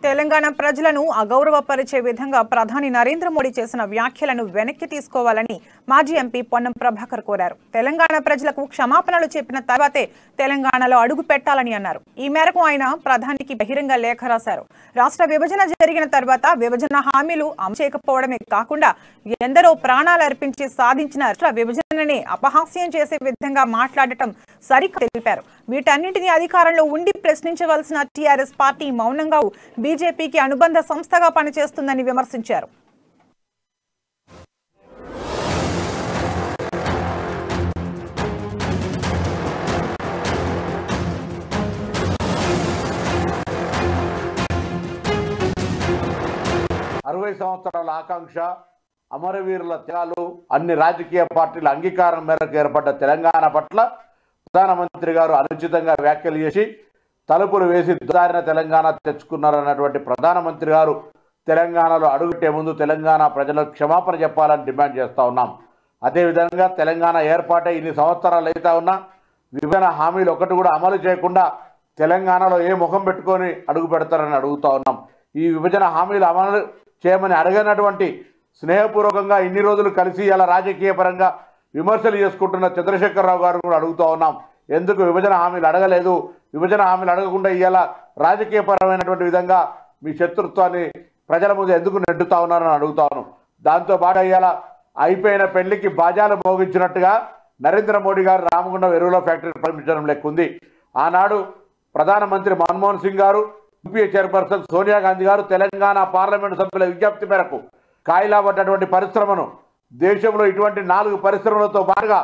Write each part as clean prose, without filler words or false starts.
తెలంగాణ ప్రజలను అగౌరవపరిచే విధంగా ప్రధాని నరేంద్ర మోడీ చేసిన వ్యాఖ్యలను వెనక్కి తీసుకోవాలని మాజీ ఎంపీ పొన్నం ప్రభాకర్ కోరారు. తెలంగాణ ప్రజలకు క్షమాపణలు చెప్పిన తర్వాతే తెలంగాణలో అడుగు పెట్టాలని అన్నారు. ఈ మేరకు ఆయన ప్రధానికి బహిరంగ లేఖ రాశారు. రాష్ట్ర విభజన జరిగిన తర్వాత విభజన హామీలు అమలు చేయకపోవడమే కాకుండా ఎందరో ప్రాణాలు అర్పించి సాధించిన రాష్ట్ర విభజననే అపహాస్యం చేసే విధంగా మాట్లాడటం సరికాదని తెలిపారు. వీటన్నింటినీ అధికారంలో ఉండి ప్రశ్నించవలసిన టీఆర్ఎస్ పార్టీ మౌనంగా బీజేపీకి అనుబంధ సంస్థగా పనిచేస్తుందని విమర్శించారు. అరవై సంవత్సరాల ఆకాంక్ష, అమరవీరుల త్యాగాలు, అన్ని రాజకీయ పార్టీల అంగీకారం మేరకు ఏర్పడ్డ తెలంగాణ పట్ల ప్రధానమంత్రి గారు అనుచితంగా వ్యాఖ్యలు చేసి తలుపులు వేసి దుదారిన తెలంగాణ తెచ్చుకున్నారన్నటువంటి ప్రధానమంత్రి గారు తెలంగాణలో అడుగుపెట్టే ముందు తెలంగాణ ప్రజలకు క్షమాపణ చెప్పాలని డిమాండ్ చేస్తూ ఉన్నాం. అదేవిధంగా తెలంగాణ ఏర్పాటై ఇన్ని సంవత్సరాలు అయితే ఉన్నా విభజన హామీలు ఒకటి కూడా అమలు చేయకుండా తెలంగాణలో ఏ ముఖం పెట్టుకొని అడుగు పెడతారని అడుగుతూ ఉన్నాం. ఈ విభజన హామీలు అమలు చేయమని అడగనటువంటి స్నేహపూర్వకంగా ఇన్ని రోజులు కలిసి ఇలా రాజకీయ పరంగా విమర్శలు చేసుకుంటున్న చంద్రశేఖరరావు గారు కూడా అడుగుతూ ఉన్నాం. ఎందుకు విభజన హామీలు అడగలేదు? విభజన హామీలు అడగకుండా ఇలా రాజకీయ పరమైనటువంటి విధంగా మీ శత్రుత్వాన్ని ప్రజల ముందు ఎందుకు నెట్టుతా ఉన్నారని అడుగుతాను. దాంతో పాటు ఇలా అయిపోయిన పెళ్లికి బాజాలు మోగించినట్టుగా నరేంద్ర మోడీ గారు రామగుండం ఎరువుల ఫ్యాక్టరీ ప్రారంభించడం లెక్కుంది. ఆనాడు ప్రధానమంత్రి మన్మోహన్ సింగ్ గారు, యూపీఏ చైర్పర్సన్ సోనియా గాంధీ గారు తెలంగాణ పార్లమెంటు సభ్యుల విజ్ఞప్తి మేరకు కాయిలా పడ్డటువంటి పరిశ్రమను దేశంలో ఇటువంటి 4 పరిశ్రమలతో పాటుగా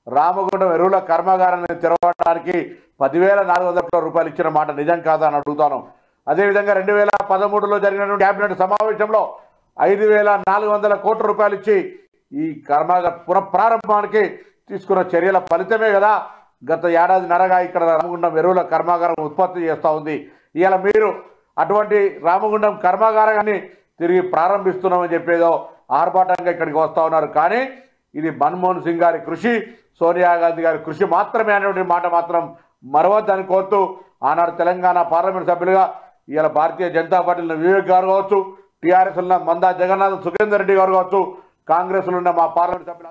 రామగుండం ఎరువుల కర్మాగారాన్ని తెరవడానికి 10,400 కోట్ల రూపాయలు ఇచ్చిన మాట నిజం కాదా అని అడుగుతాను. అదేవిధంగా 2013లో జరిగినటువంటి కేబినెట్ సమావేశంలో 5,400 కోట్ల రూపాయలు ఇచ్చి ఈ కర్మాగార పునఃప్రారంభానికి తీసుకున్న చర్యల ఫలితమే కదా గత ఏడాదిన్నరగా ఇక్కడ రామగుండం ఎరువుల కర్మాగారం ఉత్పత్తి చేస్తూ ఉంది. ఇవాళ మీరు అటువంటి రామగుండం కర్మాగారాన్ని తిరిగి ప్రారంభిస్తున్నామని చెప్పేదో ఆర్భాటంగా ఇక్కడికి వస్తూ ఉన్నారు. కానీ ఇది మన్మోహన్ సింగ్ గారి కృషి, సోనియా గాంధీ గారి కృషి మాత్రమే అనేటువంటి మాట మాత్రం మరవద్దని కోరుతూ ఆనాడు తెలంగాణ పార్లమెంట్ సభ్యులుగా ఇవాళ భారతీయ జనతా పార్టీలో వివేక్ గారు కావచ్చు, టీఆర్ఎస్ ఉన్న మందా జగన్నాథ్ సుఖేందర్ రెడ్డి గారు కావచ్చు, కాంగ్రెస్లో ఉన్న మా పార్లమెంట్ సభ్యులు